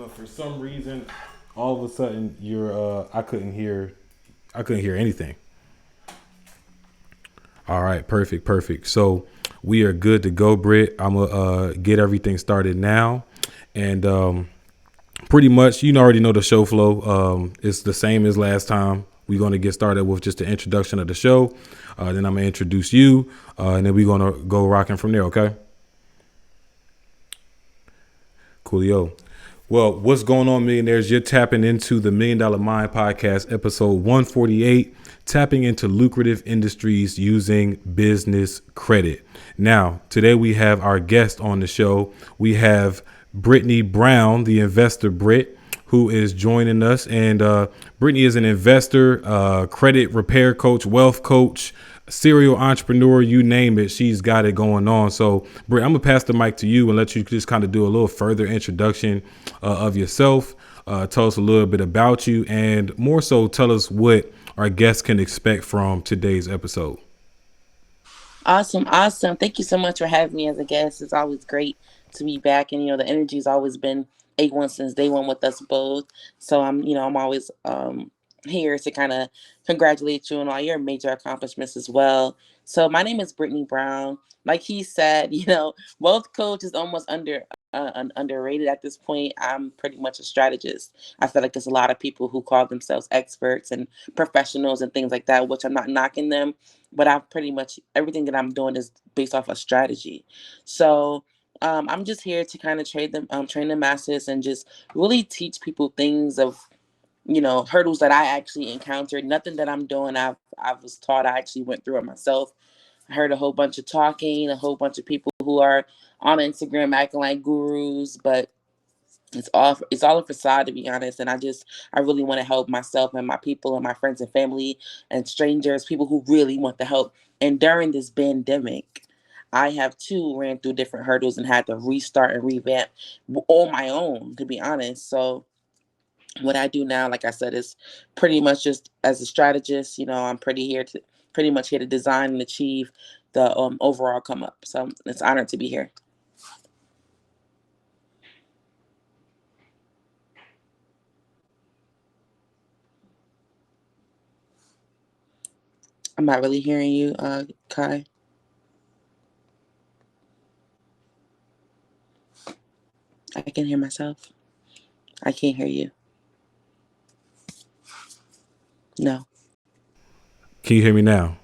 but for some reason, all of a sudden, I couldn't hear anything. All right, perfect, perfect. So we are good to go, Britt. I'm gonna get everything started now, and pretty much you already know the show flow. It's the same as last time. We're gonna get started with just the introduction of the show. Then I'm gonna introduce you, and then we're gonna go rocking from there. Okay. Coolio. Well, what's going on, millionaires? You're tapping into the Million Dollar Mind Podcast, episode 148, tapping into lucrative industries using business credit. Now, today we have our guest on the show. We have Brittany Brown, the investor Britt, who is joining us. And Brittany is an investor, credit repair coach, wealth coach, serial entrepreneur, you name it. She's got it going on. So, Britt, I'm going to pass the mic to you and let you just kind of do a little further introduction of yourself. Tell us a little bit about you, and more so, tell us what our guests can expect from today's episode. Awesome, awesome. Thank you so much for having me as a guest. It's always great to be back, and the energy's always been A1 since day one with us both. So I'm always here to kind of congratulate you on all your major accomplishments as well. So my name is Brittany Brown. Like he said, wealth coach is almost underrated at this point. I'm pretty much a strategist. I feel like there's a lot of people who call themselves experts and professionals and things like that, which I'm not knocking them, but I've pretty much everything that I'm doing is based off a strategy. So I'm just here to kind of train the masses and just really teach people things of hurdles that I actually encountered. Nothing that I'm doing I was taught. I actually went through it myself. I heard a whole bunch of talking, a whole bunch of people who are on Instagram acting like gurus, but it's all a facade, to be honest. And I really want to help myself and my people and my friends and family and strangers, people who really want the help. And during this pandemic, I have too ran through different hurdles and had to restart and revamp on my own, to be honest. So what I do now, like I said, is pretty much just as a strategist. I'm pretty much here to design and achieve the overall come up. So it's an honor to be here. I'm not really hearing you, Kai. I can hear myself. I can't hear you. No. Can you hear me now?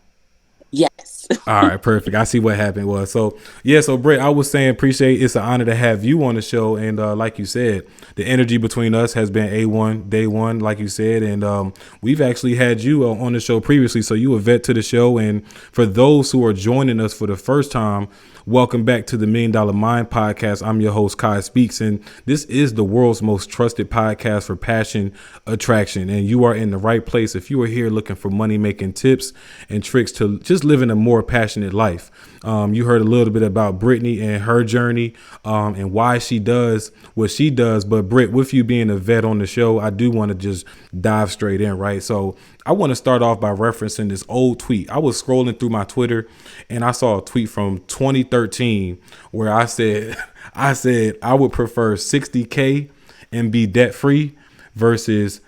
Yes. All right, perfect. I see what happened was. So, yeah, so Britt, I was saying, appreciate it's an honor to have you on the show. And like you said, the energy between us has been A1, day one, like you said. And we've actually had you on the show previously. So you a vet to the show. And for those who are joining us for the first time, welcome back to the Million Dollar Mind Podcast. I'm your host, Kai Speaks, and this is the world's most trusted podcast for passion attraction. And you are in the right place if you are here looking for money making tips and tricks to just living a more passionate life. You heard a little bit about Brittany and her journey and why she does what she does. But Britt, with you being a vet on the show, I do want to just dive straight in, right? So I want to start off by referencing this old tweet. I was scrolling through my Twitter and I saw a tweet from 2013 where I said, I would prefer 60K and be debt free versus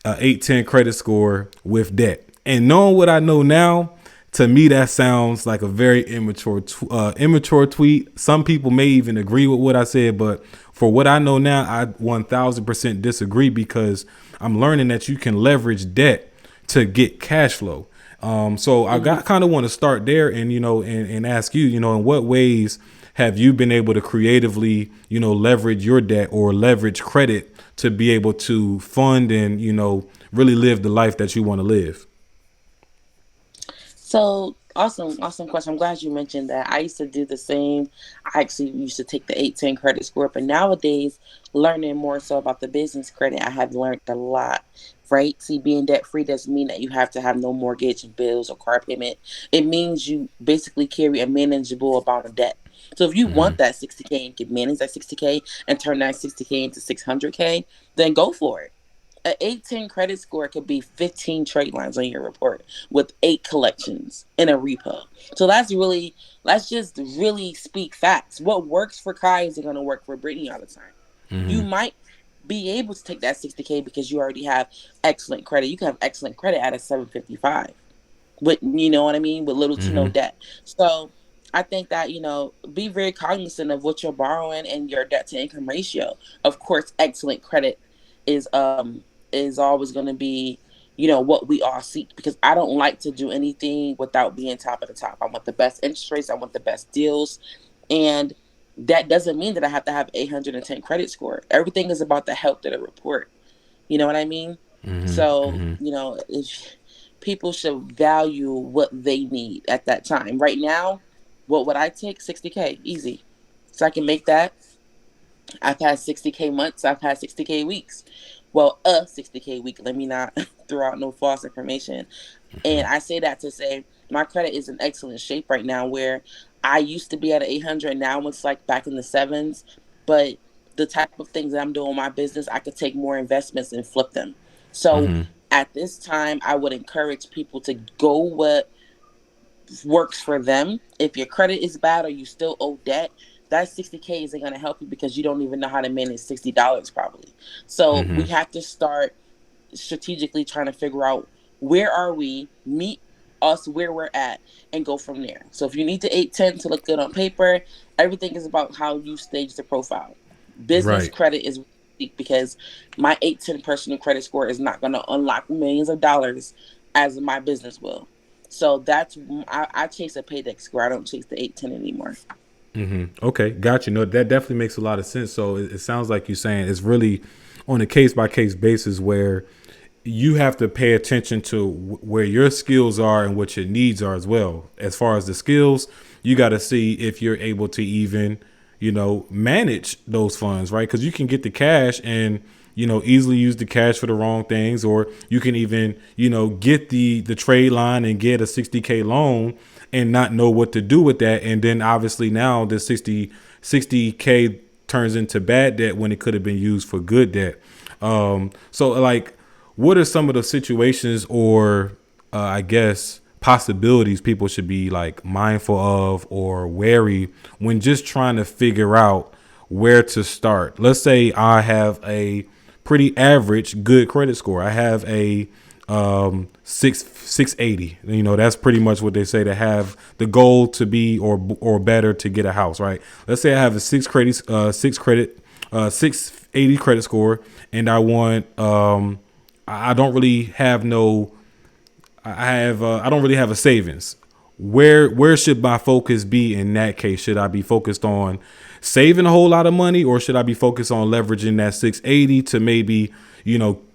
a 810 credit score with debt. And knowing what I know now, to me, that sounds like a very immature tweet. Some people may even agree with what I said, but for what I know now, I 1000% disagree because I'm learning that you can leverage debt to get cash flow. So I got kind of want to start there and, and ask you, in what ways have you been able to creatively, leverage your debt or leverage credit to be able to fund and, really live the life that you want to live? So awesome, awesome question. I'm glad you mentioned that. I used to do the same. I actually used to take the 810 credit score, but nowadays, learning more so about the business credit, I have learned a lot. Right? See, being debt free doesn't mean that you have to have no mortgage, bills, or car payment. It means you basically carry a manageable amount of debt. So if you want that 60K and can manage that 60K and turn that 60K into 600K, then go for it. An 810 credit score could be 15 trade lines on your report with 8 collections in a repo. So let's just really speak facts. What works for Kai isn't going to work for Brittany all the time. You might be able to take that 60K because you already have excellent credit. You can have excellent credit at a 755 with, you know what I mean, with little to no Mm-hmm. debt. So I think that, be very cognizant of what you're borrowing and your debt to income ratio. Of course, excellent credit is is always going to be, what we all seek, because I don't like to do anything without being top of the top. I want the best interest rates, I want the best deals, and that doesn't mean that I have to have 810 credit score. Everything is about the health of the report. You know what I mean? Mm-hmm. So, Mm-hmm. if people should value what they need at that time. Right now, what would I take? 60K, easy. So I can make that. I've had 60K months, I've had 60K weeks. Well, a 60K week, let me not throw out no false information. And I say that to say my credit is in excellent shape right now, where I used to be at an 800, now it's like back in the sevens. But the type of things that I'm doing in my business, I could take more investments and flip them. So Mm-hmm. at this time, I would encourage people to go what works for them. If your credit is bad or you still owe debt, that 60K isn't going to help you because you don't even know how to manage $60 probably. So we Mm-hmm. have to start strategically trying to figure out where are we, meet us where we're at, and go from there. So if you need to 810 to look good on paper, everything is about how you stage the profile. Business Right. credit is weak because my 810 personal credit score is not going to unlock millions of dollars as my business will. So I chase a paydex score. I don't chase the 810 anymore. Okay, got you. No, that definitely makes a lot of sense. So it sounds like you're saying it's really on a case by case basis where you have to pay attention to where your skills are and what your needs are as well. As far as the skills, you got to see if you're able to even, manage those funds, right? Because you can get the cash and easily use the cash for the wrong things, or you can even get the trade line and get a 60K loan and not know what to do with that, and then obviously now the 60K turns into bad debt when it could have been used for good debt. So like, what are some of the situations or I guess possibilities people should be like mindful of or wary when just trying to figure out where to start? Let's say I have a pretty average good credit score. I have a 680. That's pretty much what they say, to have the goal to be or better to get a house, right? Let's say I have a 680 credit score, and I want I don't really have no I don't really have a savings. Where should my focus be in that case? Should I be focused on saving a whole lot of money, or should I be focused on leveraging that 680 to maybe,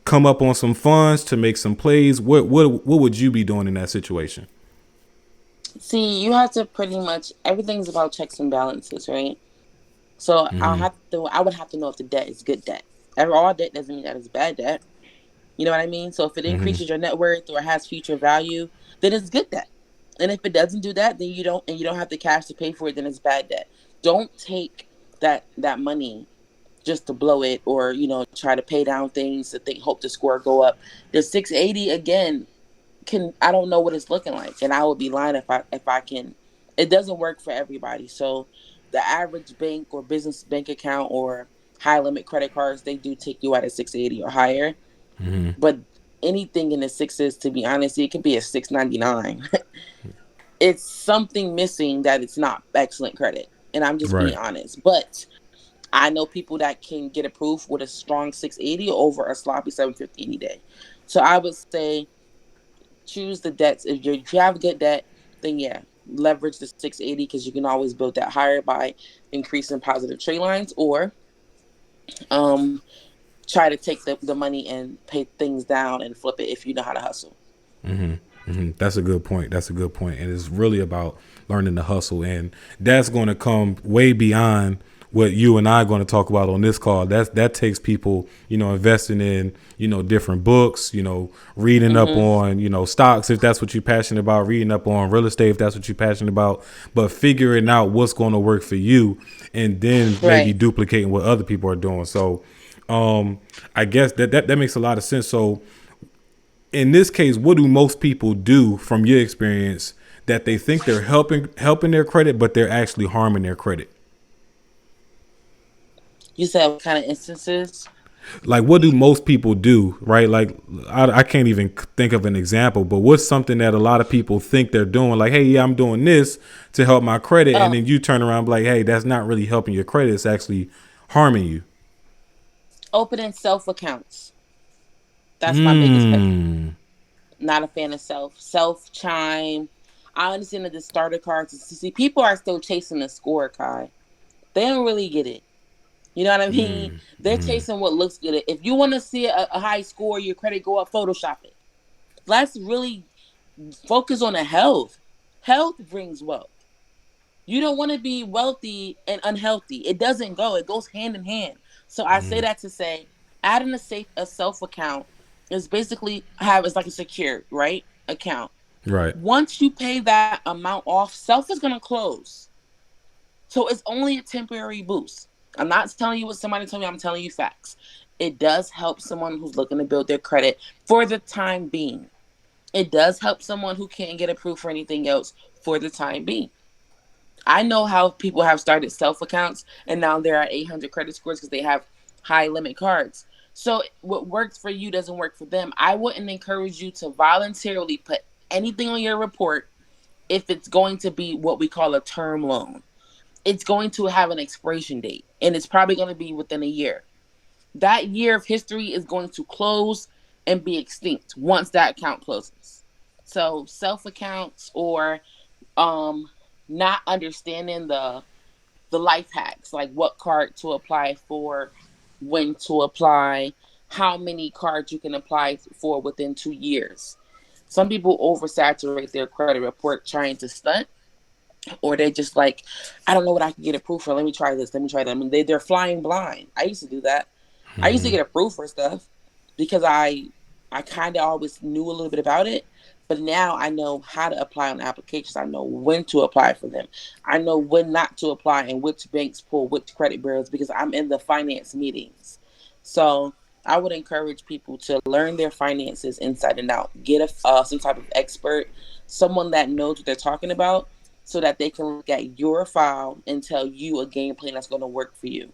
come up on some funds to make some plays? What would you be doing in that situation? See, you have to pretty much, everything's about checks and balances, right? So Mm-hmm. I would have to know if the debt is good debt. All debt doesn't mean that it's bad debt. You know what I mean? So if it Mm-hmm. increases your net worth or has future value, then it's good debt. And if it doesn't do that, then you don't have the cash to pay for it, then it's bad debt. Don't take that money just to blow it, or try to pay down things to think hope the score go up. The 680 again, I don't know what it's looking like, and I would be lying if I can. It doesn't work for everybody. So the average bank or business bank account or high limit credit cards, they do take you out at 680 or higher. Mm-hmm. But anything in the sixes, to be honest, it could be a 699. It's something missing that it's not excellent credit, and I'm just being Right. honest. But I know people that can get approved with a strong 680 over a sloppy 750 any day. So I would say choose the debts. If you have good debt, then yeah, leverage the 680, because you can always build that higher by increasing positive trade lines, or um try to take the money and pay things down and flip it if you know how to hustle. That's a good point. That's a good point. And it's really about learning to hustle. And that's going to come way beyond what you and I are going to talk about on this call. That takes people, investing in, different books, reading up Hmm. on, stocks, if that's what you're passionate about, reading up on real estate, if that's what you're passionate about, but figuring out what's going to work for you, and then maybe Right. duplicating what other people are doing. So, I guess that makes a lot of sense. So, in this case, what do most people do from your experience that they think they're helping their credit, but they're actually harming their credit? You said what kind of instances? like what do most people do, right? Like I can't even think of an example, but what's something that a lot of people think they're doing? Like, hey, yeah, I'm doing this to help my credit, and then Oh, you turn around and be like, hey, that's not really helping your credit. It's actually harming you. opening self accounts. That's my biggest pet. Mm. Not a fan of self chime. I understand that the starter cards. See, people are still chasing the score, Kai. They don't really get it. You know what I mean? They're chasing what looks good. If you want to see a high score, your credit go up, Photoshop it. Let's really focus on the health. Health brings wealth. You don't want to be wealthy and unhealthy. It doesn't go. It goes hand in hand. So I say that to say, adding a self account is basically have it's like a secure right account. Right. Once you pay that amount off, self is gonna close. So it's only a temporary boost. I'm not telling you what somebody told me. I'm telling you facts. It does help someone who's looking to build their credit for the time being. It does help someone who can't get approved for anything else for the time being. I know how people have started self accounts and now they're at 800 credit scores because they have high limit cards. So what works for you doesn't work for them. I wouldn't encourage you to voluntarily put anything on your report if it's going to be what we call a term loan. It's going to have an expiration date and it's probably going to be within a year. That year of history is going to close and be extinct once that account closes. So self accounts or um not understanding the life hacks, like what card to apply for, when to apply, how many cards you can apply for within 2 years. Some people oversaturate their credit report trying to stunt, or they just like, I don't know what I can get approved for. Let me try this. Let me try that. I mean, they're flying blind. I used to do that. I used to get approved for stuff because I kind of always knew a little bit about it, but now I know how to apply on applications. I know when to apply for them. I know when not to apply and which banks pull which credit bureaus because I'm in the finance meetings. So I would encourage people to learn their finances inside and out. Get some type of expert, someone that knows what they're talking about, so that they can look at your file and tell you a game plan that's going to work for you.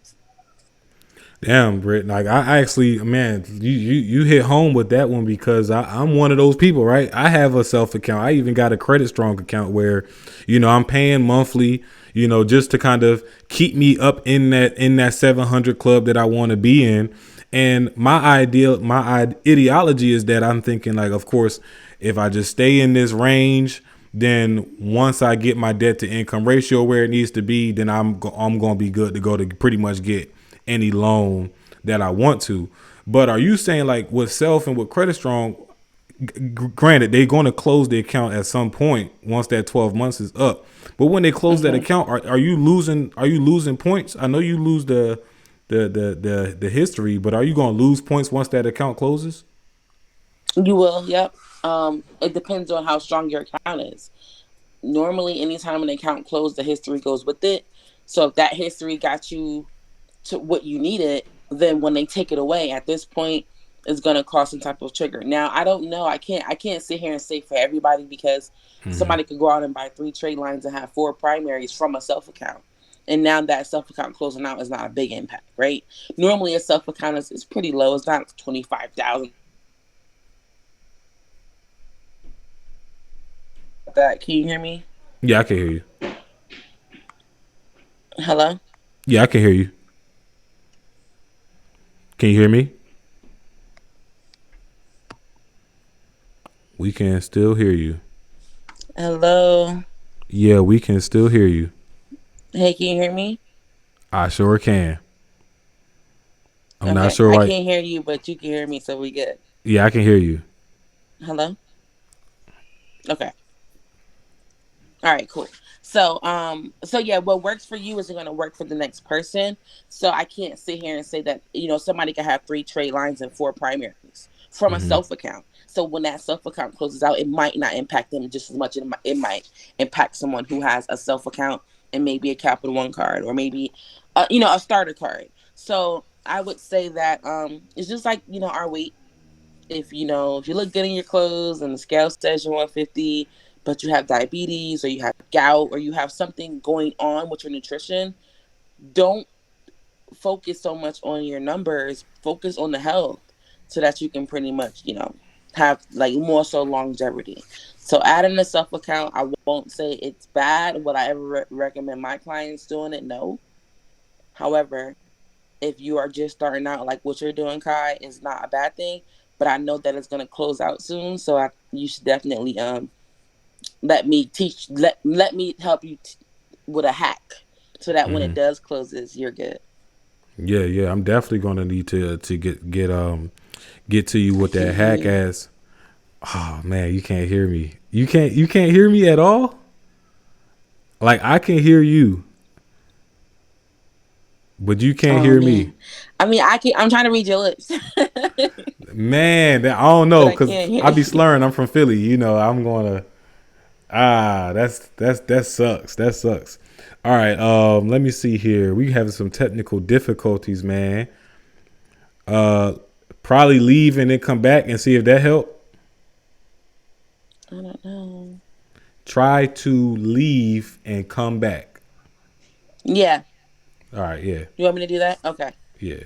Damn, Britt. Like I actually, man, you hit home with that one because I'm one of those people, right? I have a self account. I even got a Credit Strong account where, I'm paying monthly, just to kind of keep me up in that 700 club that I want to be in. And my ideology is that I'm thinking like, of course, if I just stay in this range, then once I get my debt to income ratio where it needs to be, then I'm going to be good to go to pretty much get any loan that I want to. But are you saying like with self and with Credit Strong, granted they're going to close the account at some point once that 12 months is up, but when they close that Hmm. account, are you losing points? I know you lose the history, but are you going to lose points once that account closes? You will, yep. It depends on how strong your account is. Normally, anytime an account closed, the history goes with it. So if that history got you to what you needed, then when they take it away at this point, it's gonna cause some type of trigger. Now I don't know. I can't sit here and say for everybody because somebody could go out and buy 3 trade lines and have 4 primaries from a self account. And now that self account closing out is not a big impact, right? Normally a self account is pretty low. It's not 25,000. That can you hear me? Yeah, I can hear you. Hello? Yeah, I can hear you. Can you hear me? We can still hear you. Hello? Yeah, we can still hear you. Hey, can you hear me? I sure can. I'm not Okay. sure I why. can't hear you, but you can hear me, so we good. Yeah, I can hear you. Hello? Okay. All right, cool. So yeah, what works for you isn't gonna work for the next person. So I can't sit here and say that, somebody can have 3 trade lines and 4 primaries from a self account. So when that self account closes out, it might not impact them just as much. It might impact someone who has a self account and maybe a Capital One card or maybe a starter card. So I would say that it's just like, our weight. If you look good in your clothes and the scale says you're 150, but you have diabetes or you have gout or you have something going on with your nutrition, don't focus so much on your numbers, focus on the health so that you can pretty much, have like more so longevity. So adding a self account, I won't say it's bad. Would I ever recommend my clients doing it? No. However, if you are just starting out, like what you're doing, Kai, is not a bad thing. But I know that it's gonna close out soon, so you should definitely let me help you with a hack so that when it does closes, you're good. Yeah, yeah. I'm definitely gonna need to get to you with that hack ass. Oh man, you can't hear me. You can't hear me at all? Like I can hear you, but you can't Oh hear me. man, I mean, I'm trying to read your lips, Man, I don't but know I cuz can't hear I be you. slurring. I'm from Philly, I'm going to that sucks. That sucks. All right, let me see here. We having some technical difficulties, man. Uh Probably leave and then come back and see if that help. I don't know. Try to leave and come back. Yeah, All right, yeah. you want me to do that? Okay. Yeah.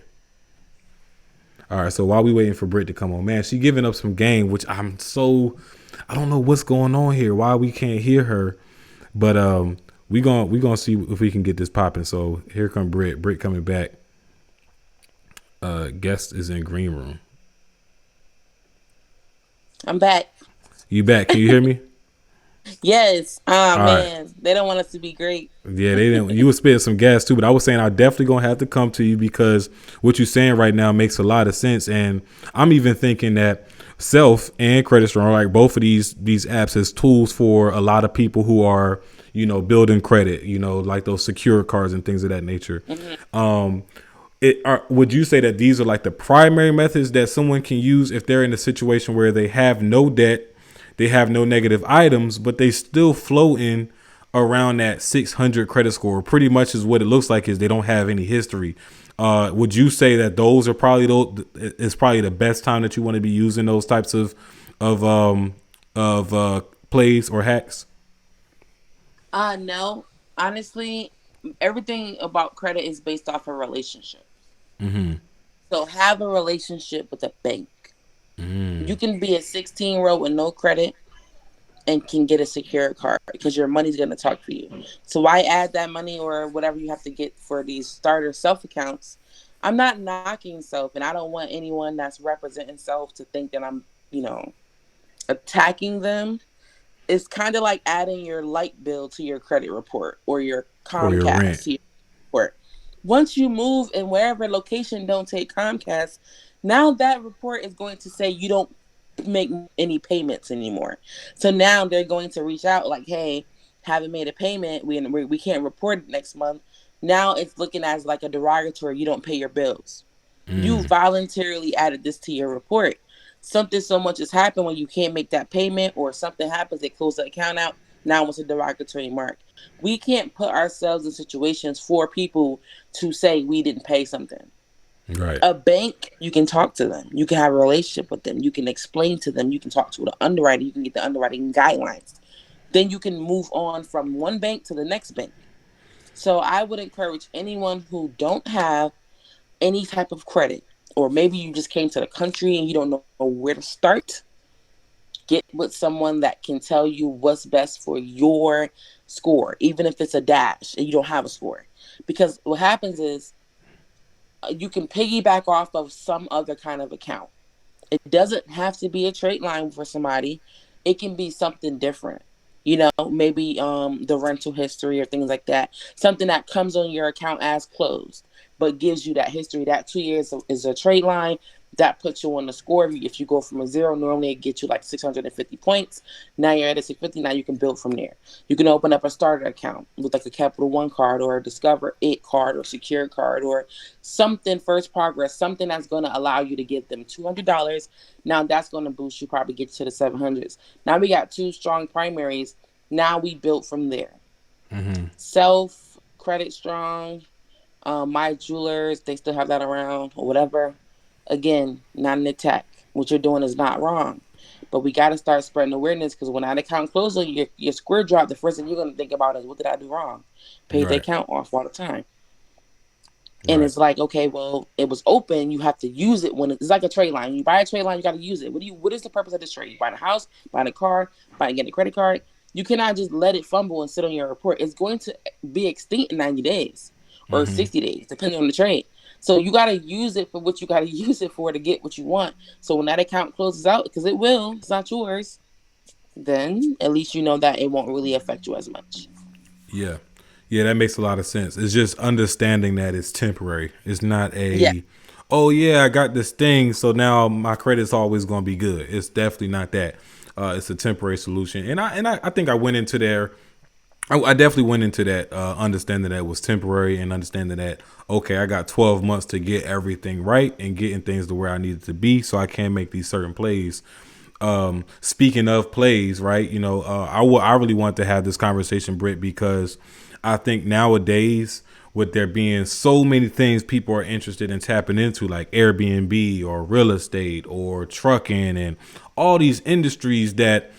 All right, so while we waiting for Britt to come on, man, she giving up some game, which I don't know what's going on here. Why we can't hear her, but we gonna see if we can get this popping. So here come Britt. Britt coming back. Guest is in green room. I'm back. You back? Can you hear me? Yes. Ah, All right. man, they don't want us to be great. Yeah, they didn't. You was spitting some gas too, but I was saying I definitely gonna have to come to you because what you're saying right now makes a lot of sense, and I'm even thinking that Self and Credit Strong, like both of these apps, as tools for a lot of people who are building credit, like those secure cards and things of that nature. Hmm. Um, would you say that these are like the primary methods that someone can use if they're in a situation where they have no debt, they have no negative items, but they still flow in around that 600 credit score? Pretty much is what it looks like, is they don't have any history. Would you say that those are probably is probably the best time that you want to be using those types of um plays or hacks? No. Honestly, everything about credit is based off a relationship. So have a relationship with a bank. You can be a 16-year-old with no credit and can get a secure card because your money's going to talk for you. So why add that money or whatever you have to get for these starter self accounts? I'm not knocking self, and I don't want anyone that's representing self to think that I'm, you know, attacking them. It's kind of like adding your light bill to your credit report or your Or your rent? Comcast to your report. Once you move in wherever location don't take Comcast, now that report is going to say you don't make any payments anymore. So now they're going to reach out like, hey, haven't made a payment. We can't report it next month. Now it's looking as like a derogatory. You don't pay your bills. You voluntarily added this to your report. Something so much has happened when you can't make that payment or something happens, they close the account out. Now it's a derogatory mark. We can't put ourselves in situations for people to say we didn't pay something. Right. A bank, you can talk to them. You can have a relationship with them. You can explain to them. You can talk to the underwriter. You can get the underwriting guidelines. Then you can move on from one bank to the next bank. So I would encourage anyone who don't have any type of credit, or maybe you just came to the country and you don't know where to start, get with someone that can tell you what's best for your score, even if it's a dash and you don't have a score. Because what happens is you can piggyback off of some other kind of account. It doesn't have to be a trade line for somebody. It can be something different. Maybe the rental history or things like that. Something that comes on your account as closed, but gives you that history. That 2 years is a trade line that puts you on the score. If you go from a zero, normally it gets you like 650 points. Now you're at a 650. Now you can build from there. You can open up a starter account with like a Capital One card or a Discover It card or Secure card or something, First Progress, something that's going to allow you to give them $200. Now that's going to boost you, probably get you to the 700s. Now we got two strong primaries. Now we built from there. Self, Credit Strong, My Jewelers, they still have that around or whatever. Again, not an attack. What you're doing is not wrong. But we got to start spreading awareness because when that account closes, your square drop, the first thing you're going to think about is, what did I do wrong? Paid the account off all the time. Right. And Right. it's like, okay, well, it was open. You have to use it when it's like a trade line. You buy a trade line, you got to use it. What is the purpose of this trade? You buy a house, buying a car, buying getting a credit card. You cannot just let it fumble and sit on your report. It's going to be extinct in 90 days or Mm-hmm. 60 days, depending on the trade. So you got to use it for what you got to use it for to get what you want. So when that account closes out, because it will, it's not yours, then at least you know that it won't really affect you as much. Yeah. Yeah, that makes a lot of sense. It's just understanding that it's temporary. It's not Yeah. a, oh yeah, I got this thing, so now my credit's always going to be good. It's definitely not that. It's a temporary solution, and I think I went into there. I definitely went into that understanding that it was temporary and understanding that okay, I got 12 months to get everything right and getting things to where I needed to be, so I can make these certain plays. Speaking of plays, right? I really want to have this conversation, Britt, because I think nowadays, with there being so many things people are interested in tapping into, like Airbnb or real estate or trucking and all these industries that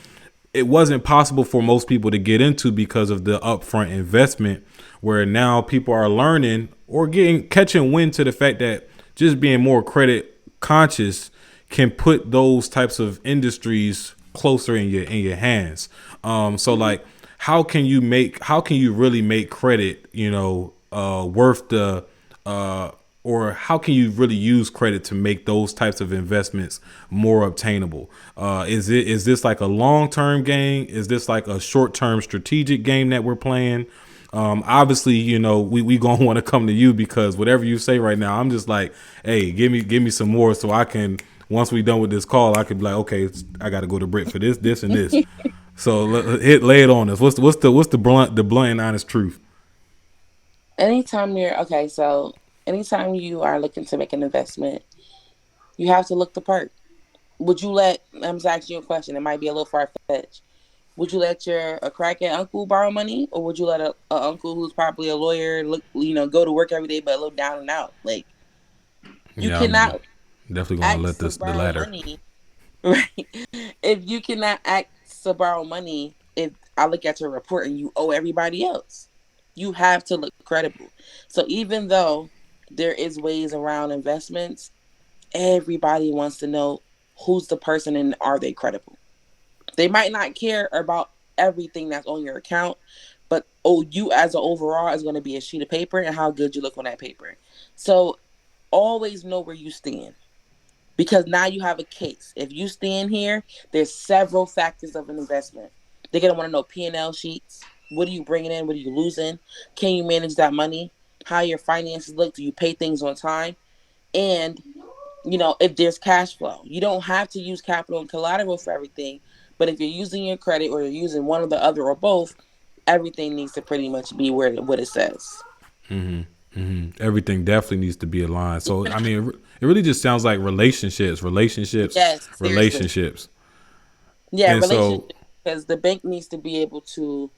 it wasn't possible for most people to get into because of the upfront investment, where now people are learning or catching wind to the fact that just being more credit conscious can put those types of industries closer in your hands. So like, how can you really make credit, worth the or how can you really use credit to make those types of investments more obtainable? Is this like a long term game? Is this like a short term strategic game that we're playing? Obviously, we gonna want to come to you, because whatever you say right now, I'm just like, hey, give me some more, so I can, once we done with this call, I could be like, okay, I got to go to Britt for this, and this. So lay it on us. What's the blunt and honest truth? Anytime you are looking to make an investment, you have to look the part. Would you let, I'm just asking you a question, it might be a little far fetched. Would you let your a crackhead uncle borrow money, or would you let a uncle who's probably a lawyer go to work every day but a little down and out? Like, you Yeah, I'm cannot definitely gonna let ask to this the borrow latter. money, right? If you cannot ask to borrow money, if I look at your report and you owe everybody else, you have to look credible. So even though there is ways around investments, everybody wants to know who's the person and are they credible. They might not care about everything that's on your account, but you as an overall is going to be a sheet of paper and how good you look on that paper. So always know where you stand, because now you have a case. If you stand here, there's several factors of an investment. They're going to want to know P&L sheets. What are you bringing in? What are you losing? Can you manage that money? How your finances look? Do you pay things on time? And if there's cash flow, you don't have to use capital and collateral for everything. But if you're using your credit or you're using one or the other or both, everything needs to pretty much be what it says. Everything definitely needs to be aligned. So I mean, it really just sounds like Yes, seriously. relationships. Yeah, And so, relationship, because the bank needs to be able to.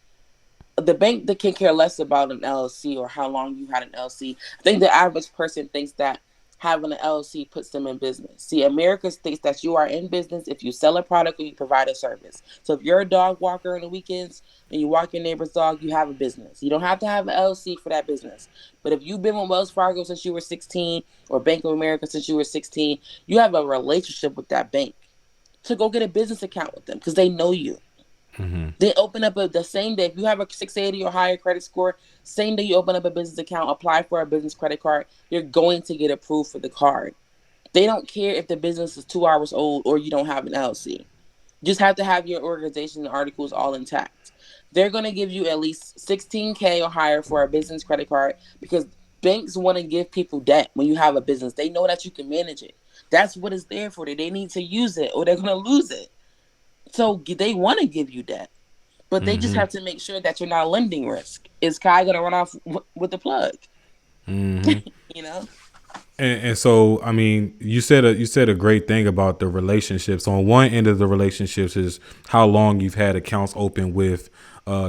The bank that can care less about an LLC or how long you had an LLC. I think the average person thinks that having an LLC puts them in business. See, America states that you are in business if you sell a product or you provide a service. So if you're a dog walker on the weekends and you walk your neighbor's dog, you have a business. You don't have to have an LLC for that business. But if you've been with Wells Fargo since you were 16 or Bank of America since you were 16, you have a relationship with that bank to go get a business account with them because they know you. Then open up the same day. If you have a 680 or higher credit score, same day you open up a business account, apply for a business credit card, you're going to get approved for the card. They don't care if the business is 2 hours old or you don't have an LLC. You just have to have your organization and articles all intact. They're going to give you at least 16K or higher for a business credit card because banks want to give people debt when you have a business. They know that you can manage it. That's what it's there for. They need to use it or they're going to lose it. So they want to give you debt, but they just have to make sure that you're not lending risk. Is Kai going to run off with the plug? you know? and so, I mean, you said a great thing about the relationships. On one end of the relationships is how long you've had accounts open with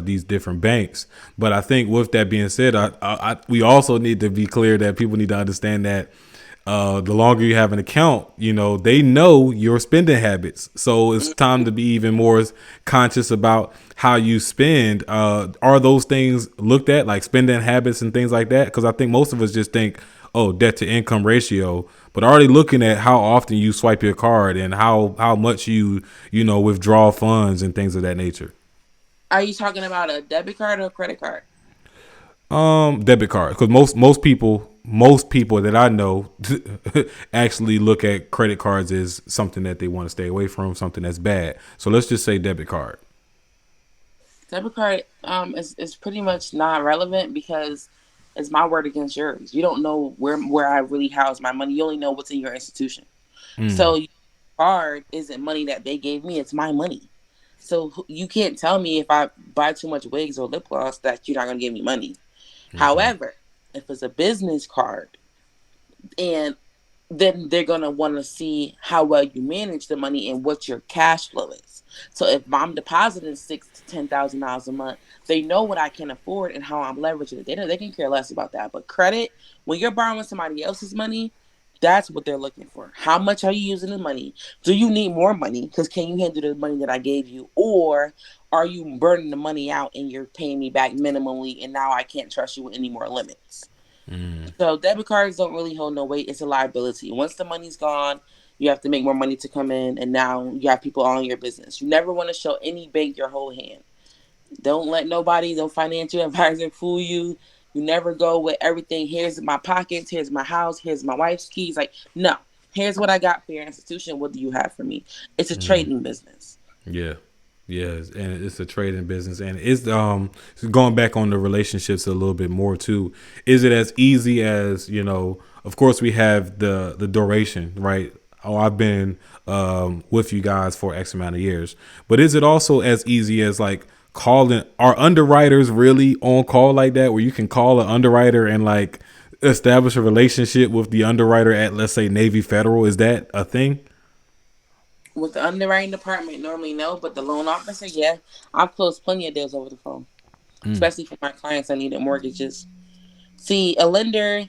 these different banks. But I think with that being said, we also need to be clear that people need to understand that the longer you have an account, they know your spending habits. So it's time to be even more conscious about how you spend. Are those things looked at, like spending habits and things like that? Because I think most of us just think, debt to income ratio, but already looking at how often you swipe your card and how much you withdraw funds and things of that nature. Are you talking about a debit card or a credit card? Debit card, because most people that I know actually look at credit cards as something that they want to stay away from, something that's bad. So let's just say debit card. Debit card is pretty much not relevant because it's my word against yours. You don't know where I really house my money. You only know what's in your institution. Mm, So your card isn't money that they gave me. It's my money. So you can't tell me if I buy too much wigs or lip gloss that you're not going to give me money. However, if it's a business card, and then they're gonna want to see how well you manage the money and what your cash flow is. So if I'm depositing $6,000 to $10,000 a month, they know what I can afford and how I'm leveraging it. They can care less about that. But credit, when you're borrowing somebody else's money, that's what they're looking for. How much are you using the money? Do you need more money? Because can you handle the money that I gave you, or are you burning the money out and you're paying me back minimally, and now I can't trust you with any more limits? So debit cards don't really hold no weight. It's a liability. Once the money's gone, you have to make more money to come in, and now you have people on your business. You never want to show any bank your whole hand. Don't let nobody, no financial advisor fool you. You never go with everything. Here's my pockets. Here's my house. Here's my wife's keys. Like, no. Here's what I got for your institution. What do you have for me? It's a trading business. yeah. Yeah, and it's a trading business, and it's going back on the relationships a little bit more too. Is it as easy as Of course, we have the duration, right? Oh, I've been with you guys for X amount of years, but is it also as easy as like calling? Are underwriters really on call like that, where you can call an underwriter and like establish a relationship with the underwriter at, let's say, Navy Federal? Is that a thing? With the underwriting department, normally no, but the loan officer, yeah. I've closed plenty of deals over the phone, especially for my clients that needed mortgages. See, a lender,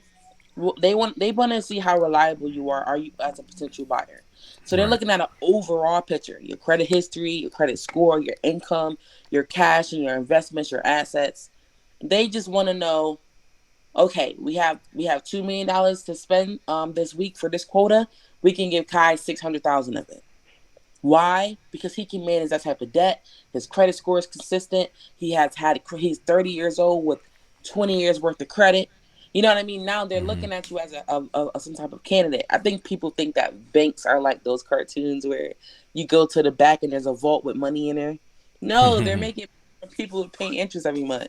they want to see how reliable you are. Are you as a potential buyer? So they're Right. looking at an overall picture: your credit history, your credit score, your income, your cash, and your investments, your assets. They just want to know. Okay, we have $2 million to spend this week for this quota. We can give Kai 600,000 of it. Why? Because he can manage that type of debt. His credit score is consistent. He's 30 years old with 20 years worth of credit. You know what I mean? Now they're looking at you as some type of candidate. I think people think that banks are like those cartoons where you go to the back and there's a vault with money in there. No, they're making people pay interest every month.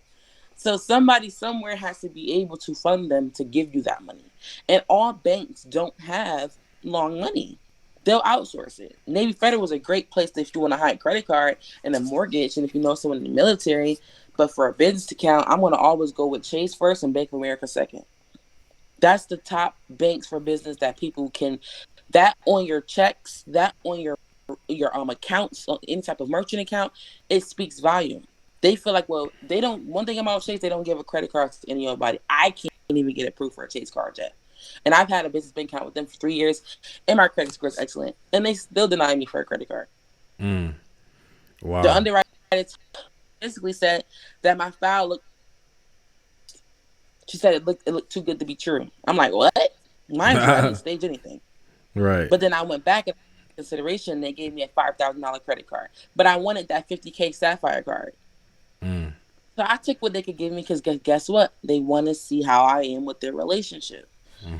So somebody somewhere has to be able to fund them to give you that money. And all banks don't have long money. They'll outsource it. Navy Federal was a great place if you want a high credit card and a mortgage, and if you know someone in the military. But for a business account, I'm going to always go with Chase first and Bank of America second. That's the top banks for business that people can. That on your checks, that on your accounts, on any type of merchant account, it speaks volume. They feel like, well, they don't. One thing about Chase, they don't give a credit card to anybody. I can't even get approved for a Chase card yet, and I've had a business bank account with them for 3 years, and my credit score is excellent, and they still deny me for a credit card. The Wow. underwriter basically said that my file looked. She said it looked too good to be true. I'm like, what? Mind you, I didn't stage anything. Right. But then I went back and consideration. They gave me a $5,000 credit card, but I wanted that 50K Sapphire card. So I took what they could give me because guess what? They want to see how I am with their relationship.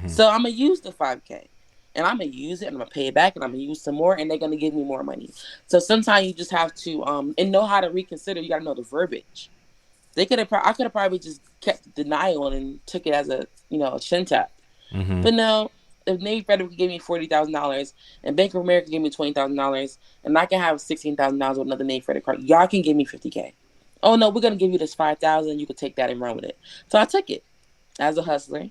So I'm gonna use the 5K, and I'm gonna use it, and I'm gonna pay it back, and I'm gonna use some more, and they're gonna give me more money. So sometimes you just have to and know how to reconsider. You gotta know the verbiage. I could have probably just kept denial and took it as a chin tap. But no, if Navy Federal could give me $40,000 and Bank of America give me $20,000, and I can have $16,000 with another Navy Federal card, y'all can give me 50K. Oh no, we're gonna give you this 5,000. You could take that and run with it. So I took it as a hustler.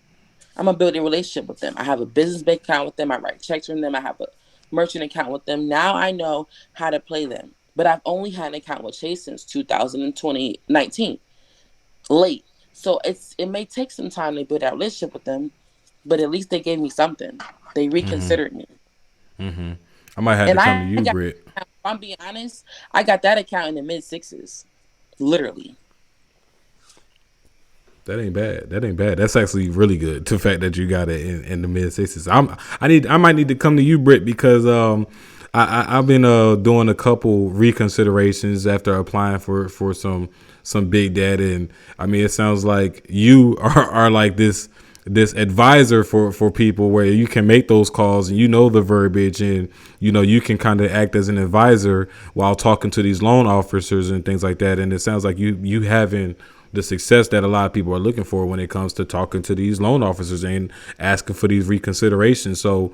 I'm gonna build a relationship with them. I have a business bank account with them. I write checks from them. I have a merchant account with them. Now I know how to play them. But I've only had an account with Chase since 2019, late. So it may take some time to build that relationship with them, but at least they gave me something. They reconsidered me. I might have to And come to I you, got, Britt. if I'm being honest, I got that account in the mid sixes, literally. That ain't bad. That ain't bad. That's actually really good. The fact that you got it in the mid sixties. I might need to come to you, Britt, because I've been doing a couple reconsiderations after applying for some big data, and I mean it sounds like you are like this advisor for people where you can make those calls and you know the verbiage, and you know you can kind of act as an advisor while talking to these loan officers and things like that. And it sounds like you having the success that a lot of people are looking for when it comes to talking to these loan officers and asking for these reconsiderations. So,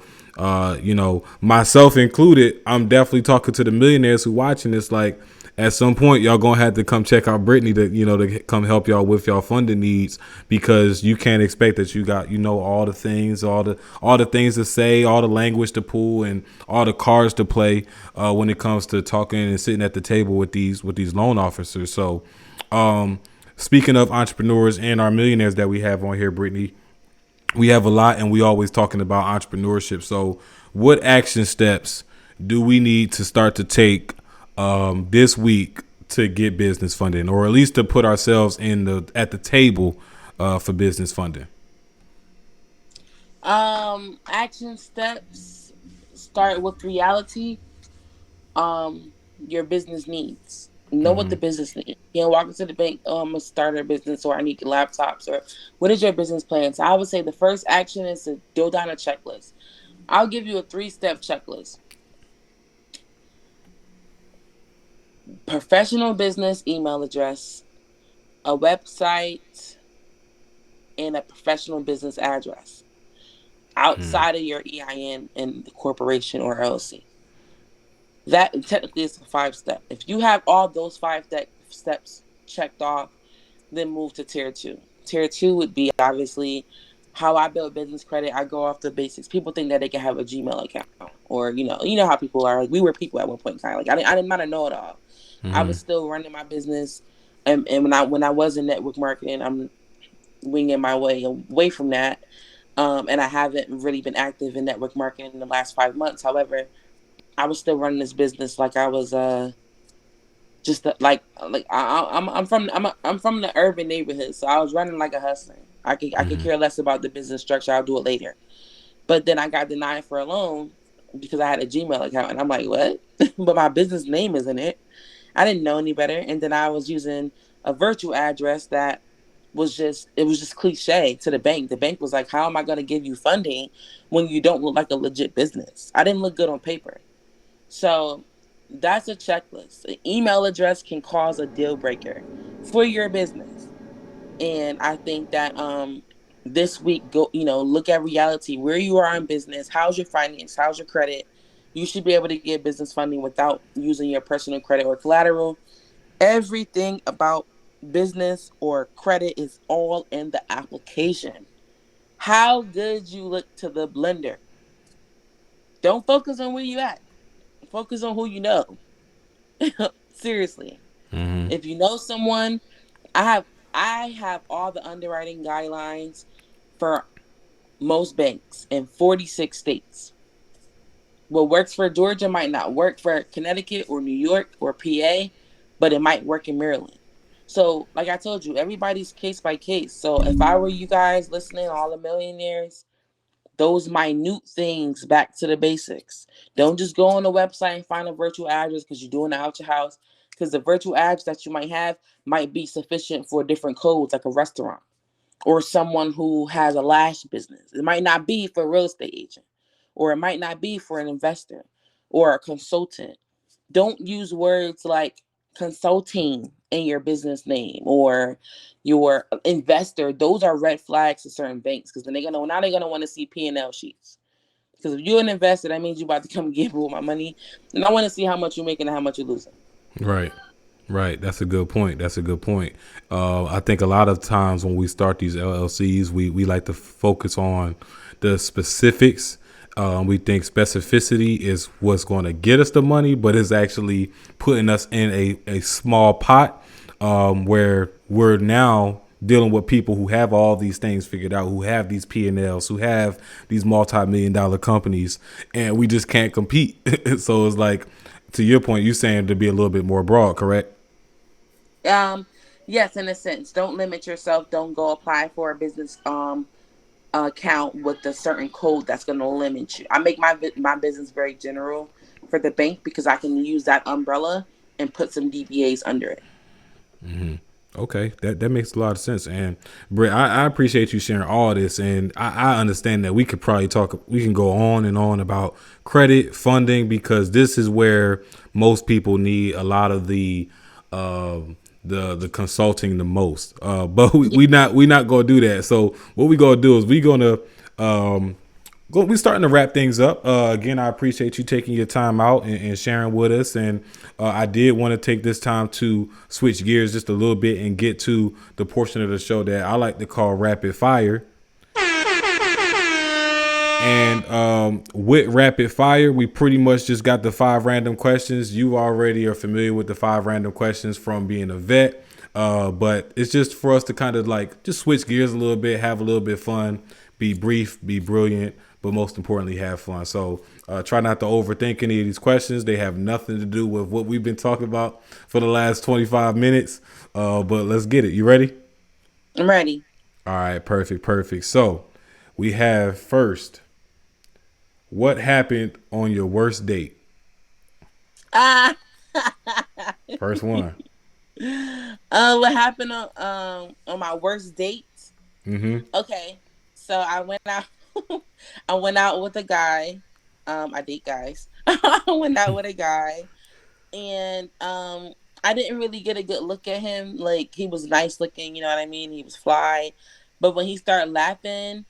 you know, myself included, I'm definitely talking to the millionaires who watching this. Like, at some point, y'all gonna have to come check out Brittany to come help y'all with y'all funding needs, because you can't expect that you know all the things, all the things to say, all the language to pull, and all the cards to play when it comes to talking and sitting at the table with these loan officers. So, speaking of entrepreneurs and our millionaires that we have on here, Brittany, we have a lot, and we always talking about entrepreneurship. So, what action steps do we need to start to take this week to get business funding, or at least to put ourselves at the table for business funding? Action steps start with reality. Your business needs. Know what the business needs. You know, walk into the bank, oh, I'm gonna start a business, or I need laptops, or what is your business plan? So I would say the first action is to build down a checklist. I'll give you a 3-step checklist. Professional business email address, a website, and a professional business address outside of your EIN and the corporation or LLC. That technically is a 5-step. If you have all those 5 steps checked off, then move to tier 2. Tier 2 would be obviously how I build business credit. I go off the basics. People think that they can have a Gmail account, or you know how people are. Like, we were people at one point in time. Like, I didn't not know it all. I was still running my business, and when I was in network marketing, I'm winging my way away from that. And I haven't really been active in network marketing in the last 5 months. However, I was still running this business like I was just I'm from the urban neighborhood, so I was running like a hustler. I could care less about the business structure. I'll do it later. But then I got denied for a loan because I had a Gmail account, and I'm like, what? But my business name is in it. I didn't know any better, and then I was using a virtual address that was just cliche to the bank. The bank was like, how am I going to give you funding when you don't look like a legit business? I didn't look good on paper. So that's a checklist. An email address can cause a deal breaker for your business. And I think that this week, go, look at reality, where you are in business, how's your finance, how's your credit. You should be able to get business funding without using your personal credit or collateral. Everything about business or credit is all in the application. How good you look to the blender. Don't focus on where you at. Focus on who you know. Seriously. If you know someone, I have all the underwriting guidelines for most banks in 46 states. What works for Georgia might not work for Connecticut or New York or PA, but it might work in Maryland. So, like I told you, everybody's case by case. So, if I were you guys listening, all the millionaires, those minute things, back to the basics. Don't just go on the website and find a virtual address because you're doing it out your house. Because the virtual address that you might have might be sufficient for different codes, like a restaurant or someone who has a lash business. It might not be for a real estate agent, or it might not be for an investor or a consultant. Don't use words like consulting in your business name or your investor. Those are red flags to certain banks, because then they're gonna want to see P&L sheets. Because if you're an investor, that means you're about to come gamble with my money, and I want to see how much you're making and how much you're losing. Right. Right. That's a good point. That's a good point. I think a lot of times when we start these LLCs, we like to focus on the specifics. We think specificity is what's going to get us the money, but it's actually putting us in a small pot where we're now dealing with people who have all these things figured out, who have these P&Ls, who have these multi-million-dollar companies, and we just can't compete. So it's like, to your point, you're saying to be a little bit more broad, correct? Um, Yes, in a sense. Don't limit yourself. Don't go apply for a business account with a certain code that's going to limit you. I make my business very general for the bank because I can use that umbrella and put some DBAs under it. Okay, that makes a lot of sense. And Britt, I appreciate you sharing all this, and I understand that we could probably talk. We can go on and on about credit funding because this is where most people need a lot of the consulting the most. But Yeah. we not gonna do that. So what we gonna do is we gonna um, we're starting to wrap things up. Again, I appreciate you taking your time out and sharing with us. And I did want to take this time to switch gears just a little bit and get to the portion of the show that I like to call rapid fire. And with rapid fire, we pretty much just got the 5 random questions. You already are familiar with the 5 random questions from being a vet. But it's just for us to kind of like just switch gears a little bit, have a little bit of fun, be brief, be brilliant, but most importantly, have fun. So try not to overthink any of these questions. They have nothing to do with what we've been talking about for the last 25 minutes. But let's get it. You ready? I'm ready. All right, perfect, perfect. So we have first, what happened on your worst date? Ah. First one. What happened on my worst date? Mm-hmm. Okay, so I went out. I went out with a guy. I date guys. I went out with a guy, and I didn't really get a good look at him. Like he was nice looking, you know what I mean. He was fly, but when he started laughing,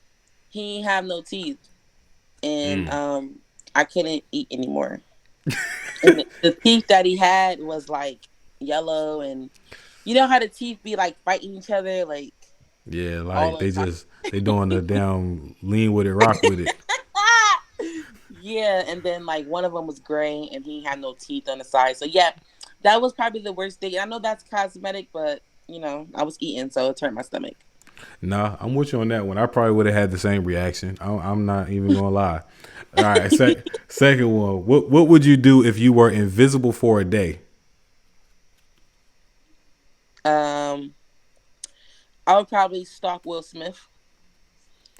he ain't have no teeth, and I couldn't eat anymore. And the teeth that he had was like yellow, and you know how the teeth be like fighting each other, like Yeah, like all the they time. just they doing the damn lean with it, rock with it. Yeah, and then like one of them was gray, and he had no teeth on the side. So yeah, that was probably the worst thing. I know that's cosmetic, but I was eating, so it hurt my stomach. Nah, I'm with you on that one. I probably would have had the same reaction. I'm not even gonna lie. All right, second one. What would you do if you were invisible for a day? um, I would probably stalk Will Smith.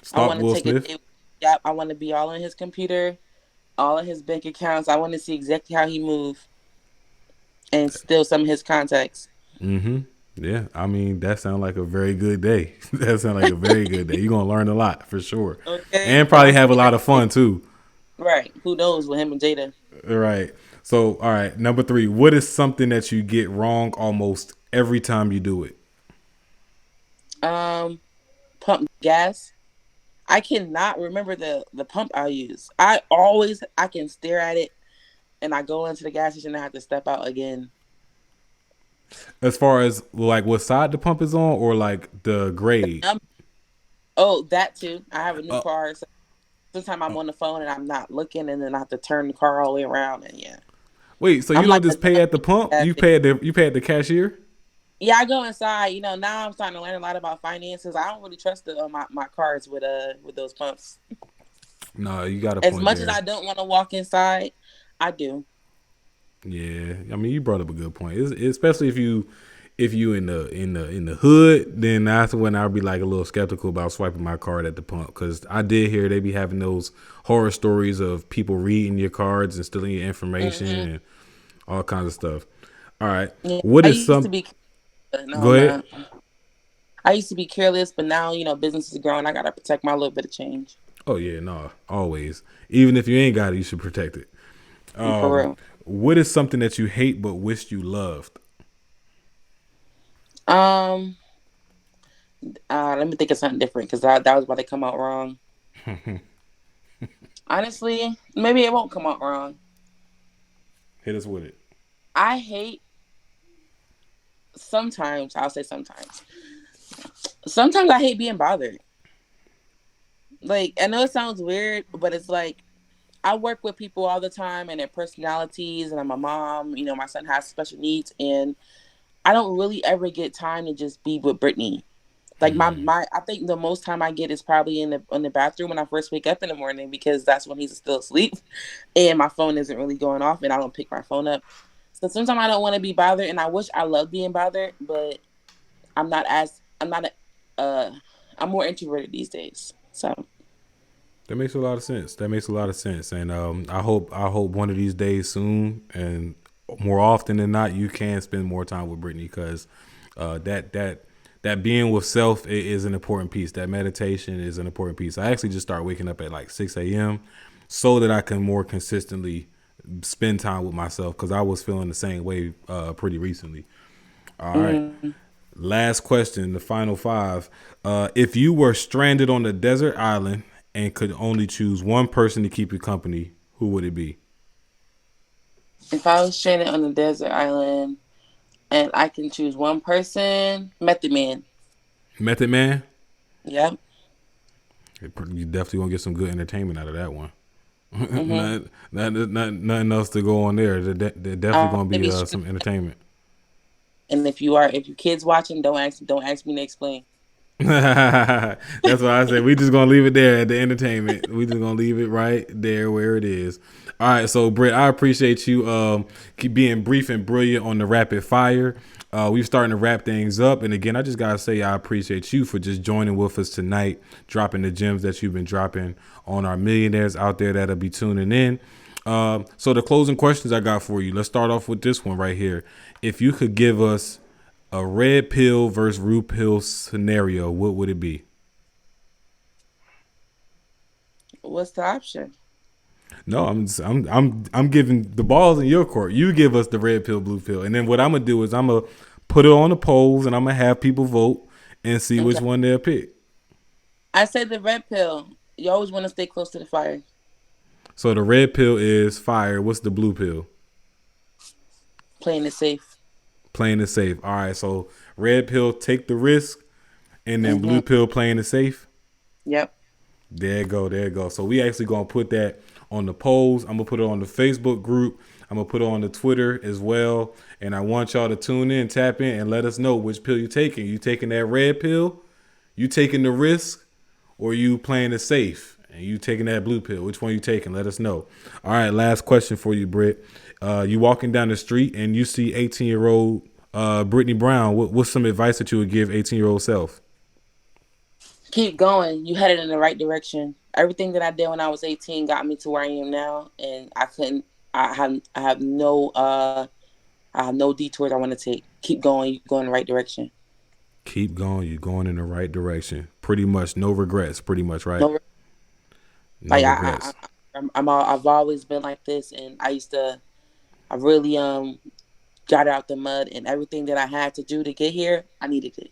I Stalk want to Will take a Smith? day. Yep, I want to be all on his computer, all of his bank accounts. I want to see exactly how he move and steal some of his contacts. Mm-hmm. Yeah, I mean that sounds like a very good day. That sounds like a very good day. You're gonna learn a lot for sure, Okay, and but probably I'm have a lot scared. of fun too. Right? Who knows with him and Jada? All right. So, all right. Number three. What is something that you get wrong almost every time you do it? Um, Pump gas. I cannot remember the pump I use. I can stare at it, and I go into the gas station and I have to step out again. As far as like what side the pump is on, or like the grade. Um, oh, that too. I have a new car, so sometimes I'm on the phone and I'm not looking, and then I have to turn the car all the way around, and yeah, Wait. So you I'm don't like a just pay at the pump? gas. You pay at the cashier? Yeah, I go inside. Now I'm starting to learn a lot about finances. I don't really trust my cards with those pumps. No, you got a As point much as there. I don't want to walk inside, I do. Yeah, I mean you brought up a good point. Especially if you in the hood, then that's when I'll be like a little skeptical about swiping my card at the pump because I did hear they be having those horror stories of people reading your cards and stealing your information Hmm. and all kinds of stuff. All right, Yeah, what I is used to some? be. No, Go I'm ahead. not. I used to be careless, but now business is growing. I gotta protect my little bit of change. Oh yeah, no, always. Even if you ain't got it, you should protect it. For real. What is something that you hate but wished you loved? Um, Let me think of something different because that was about to come out wrong. Honestly, maybe it won't come out wrong. Hit us with it. I hate sometimes. I'll say sometimes. Sometimes I hate being bothered. Like I know it sounds weird, but it's like I work with people all the time and their personalities, and I'm a mom. My son has special needs, and I don't really ever get time to just be with Brittany. Like my I think the most time I get is probably in the bathroom when I first wake up in the morning because that's when he's still asleep and my phone isn't really going off and I don't pick my phone up. So sometimes I don't want to be bothered and I wish I loved being bothered, but I'm not I'm more introverted these days. So That makes a lot of sense. That makes a lot of sense. And I hope one of these days soon, and more often than not, you can spend more time with Brittany, because that being with self is an important piece. That meditation is an important piece. I actually just start waking up at like 6 a.m. so that I can more consistently spend time with myself, because I was feeling the same way pretty recently. All right. mm, Last question, the final five. If you were stranded on a desert island and could only choose one person to keep you company, who would it be? if I was stranded on a desert island and I can choose one person, Method Man. Method Man? Yep. You definitely gonna get some good entertainment out of that one. Mm-hmm. Nothing else to go on there. There definitely gonna be Maybe some entertainment. and if your kids watching, don't ask me to explain. That's why I said we just gonna leave it there at the entertainment. We just gonna leave it right there where it is. All right, so Britt, I appreciate you keep being brief and brilliant on the rapid fire. We're starting to wrap things up, and again, I just gotta say I appreciate you for just joining with us tonight, dropping the gems that you've been dropping on our millionaires out there that'll be tuning in. So the closing questions I got for you. Let's start off with this one right here. If you could give us a red pill versus blue pill scenario, what would it be? What's the option? No, I'm giving the balls in your court. You give us the red pill, blue pill, and then what I'm gonna do is I'm gonna put it on the polls, and I'm gonna have people vote and see which Okay. one they'll pick. I say the red pill. You always want to stay close to the fire. So the red pill is fire. What's the blue pill? Playing it safe. Playing it safe. All right. So red pill, take the risk, and then Mm-hmm. blue pill, playing it safe. Yep. There you go. There you go. So we actually gonna put that on the polls. I'm gonna put it on the Facebook group. I'm gonna put it on the Twitter as well. And I want y'all to tune in, tap in, and let us know which pill you taking. You taking that red pill? You taking the risk, or you playing it safe? And you taking that blue pill? Which one you taking? Let us know. All right. Last question for you, Britt. You walking down the street and you see 18-year-old Brittany Brown. What's some advice that you would give 18-year-old self? Keep going. You headed in the right direction. Everything that I did when I was 18 got me to where I am now, and I couldn't. I have no detours I want to take. Keep going. You go in the right direction. Keep going. You're going in the right direction. Pretty much no regrets. Pretty much, right? No, No like regrets. I've always been like this, and I really got out the mud, and everything that I had to do to get here, I needed it.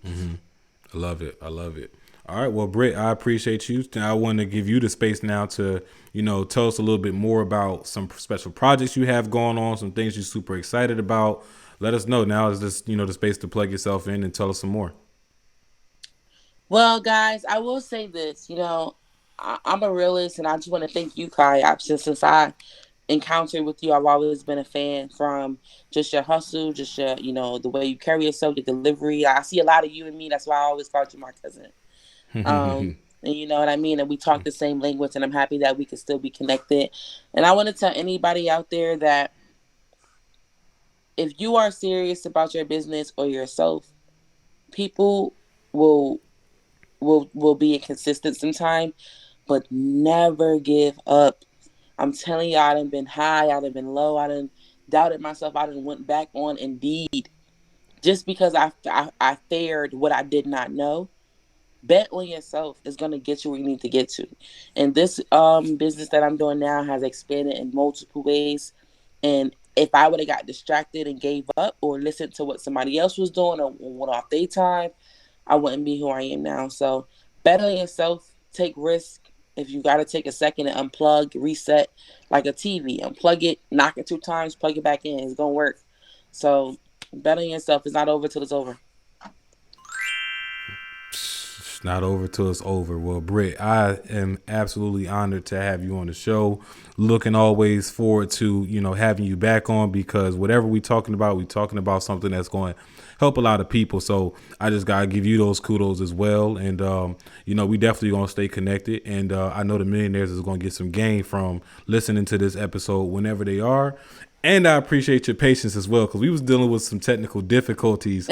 I love it. I love it. All right. Well, Britt, I appreciate you. I want to give you the space now to, tell us a little bit more about some special projects you have going on, some things you're super excited about. Let us know. Now is this, the space to plug yourself in and tell us some more. Well, guys, I will say this. I'm a realist, and I just want to thank you, Kai. Since I encountered with you, I've always been a fan from just your hustle, just your, the way you carry yourself, your delivery. I see a lot of you in me. That's why I always called you my cousin. And you know what I mean? And we talk the same language, and I'm happy that we can still be connected. And I want to tell anybody out there that if you are serious about your business or yourself, people will will be inconsistent sometime, but never give up. I'm telling you, I done been high, I done been low, I done doubted myself, I done went back on Indeed just because I feared what I did not know. Bet on yourself is gonna get you where you need to get to. And this business that I'm doing now has expanded in multiple ways. And if I would have got distracted and gave up or listened to what somebody else was doing or went off their time, I wouldn't be who I am now. So bet on yourself, take risk. If you got to take a second and unplug, reset like a TV, unplug it, knock it 2 times, plug it back in. It's going to work. So bet on yourself. It's not over till it's over. It's not over till it's over. Well, Britt, I am absolutely honored to have you on the show. Looking always forward to, having you back on, because whatever we talking about something that's going to help a lot of people. So I just got to give you those kudos as well. And, we definitely going to stay connected. And I know the millionaires is going to get some gain from listening to this episode whenever they are. And I appreciate your patience as well, because we was dealing with some technical difficulties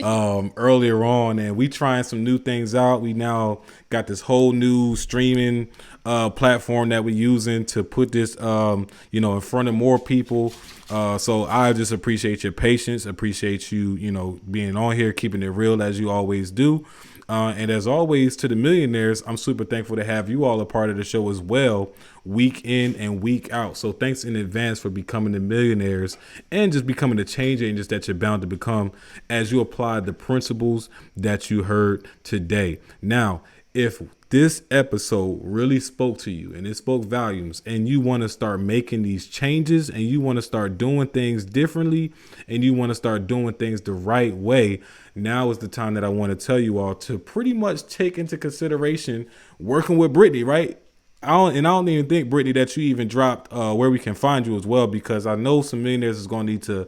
earlier on, and we trying some new things out. We now got this whole new streaming platform that we're using to put this, in front of more people. So I just appreciate your patience, appreciate you, being on here, keeping it real as you always do. And as always, to the millionaires, I'm super thankful to have you all a part of the show as well, week in and week out. So thanks in advance for becoming the millionaires and just becoming the change agents that you're bound to become as you apply the principles that you heard today. Now, if this episode really spoke to you and it spoke volumes and you want to start making these changes and you want to start doing things differently and you want to start doing things the right way, now is the time that I want to tell you all to pretty much take into consideration working with Brittany, right? I don't even think, Brittany, that you even dropped where we can find you as well, because I know some millionaires is going to need to,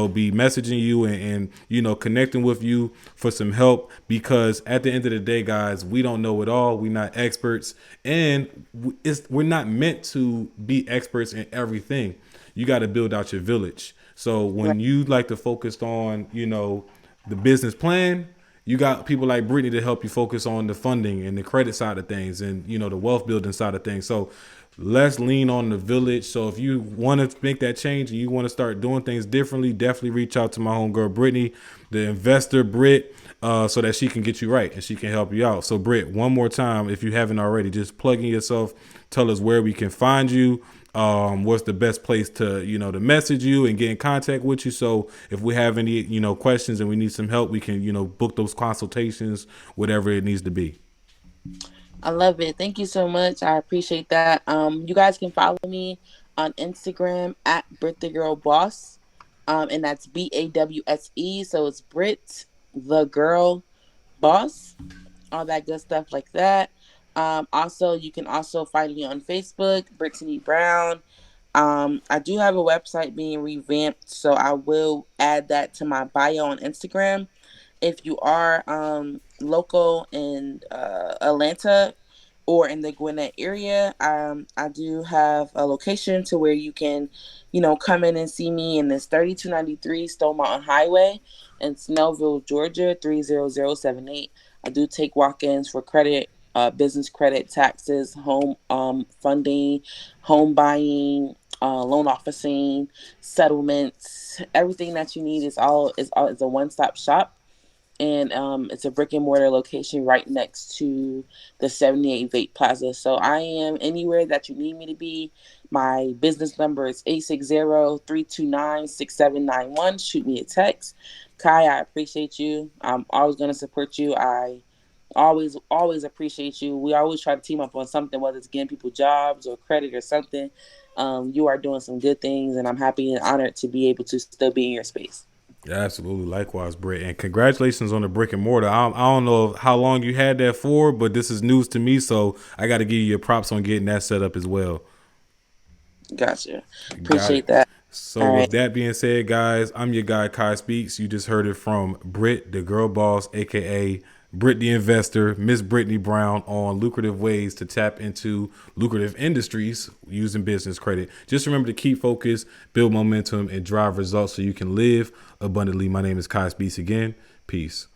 be messaging you and connecting with you for some help, because at the end of the day, guys, we don't know it all. We're not experts, and we're not meant to be experts in everything. You got to build out your village. So when you like to focus on, the business plan, you got people like Brittany to help you focus on the funding and the credit side of things and, the wealth building side of things. So let's lean on the village. So if you want to make that change and you want to start doing things differently, definitely reach out to my homegirl, Brittany, the investor, Britt, so that she can get you right and she can help you out. So Britt, one more time, if you haven't already, just plug in yourself, tell us where we can find you. What's the best place to, to message you and get in contact with you. So if we have any, questions and we need some help, we can, book those consultations, whatever it needs to be. I love it. Thank you so much. I appreciate that. You guys can follow me on Instagram at Britt the Girl Boss. And that's BAWSE. So it's Britt the Girl Boss. All that good stuff like that. Also, you can also find me on Facebook, Brittany Brown. I do have a website being revamped, so I will add that to my bio on Instagram. If you are local in Atlanta or in the Gwinnett area, I do have a location to where you can, come in and see me. And it's 3293 Stone Mountain Highway in Snellville, Georgia, 30078. I do take walk-ins for credit, business credit, taxes, home funding, home buying, loan officing, settlements. Everything that you need is a one-stop shop. And it's a brick and mortar location right next to the 78 Vape Plaza. So I am anywhere that you need me to be. My business number is 860-329-6791. Shoot me a text. Kai, I appreciate you. I'm always going to support you. I always appreciate you. We always try to team up on something, whether it's getting people jobs or credit or something. You are doing some good things, and I'm happy and honored to be able to still be in your space. Absolutely. Likewise, Britt. And congratulations on the brick and mortar. I don't know how long you had that for, but this is news to me. So I got to give you your props on getting that set up as well. Gotcha. Got Appreciate it. that. So All with right. that being said, guys, I'm your guy, Kai Speaks. You just heard it from Britt, the girl boss, a.k.a. Britt the investor, Miss Brittany Brown, on lucrative ways to tap into lucrative industries using business credit. Just remember to keep focused, build momentum, and drive results so you can live abundantly. My name is Kai Speaks again. Peace.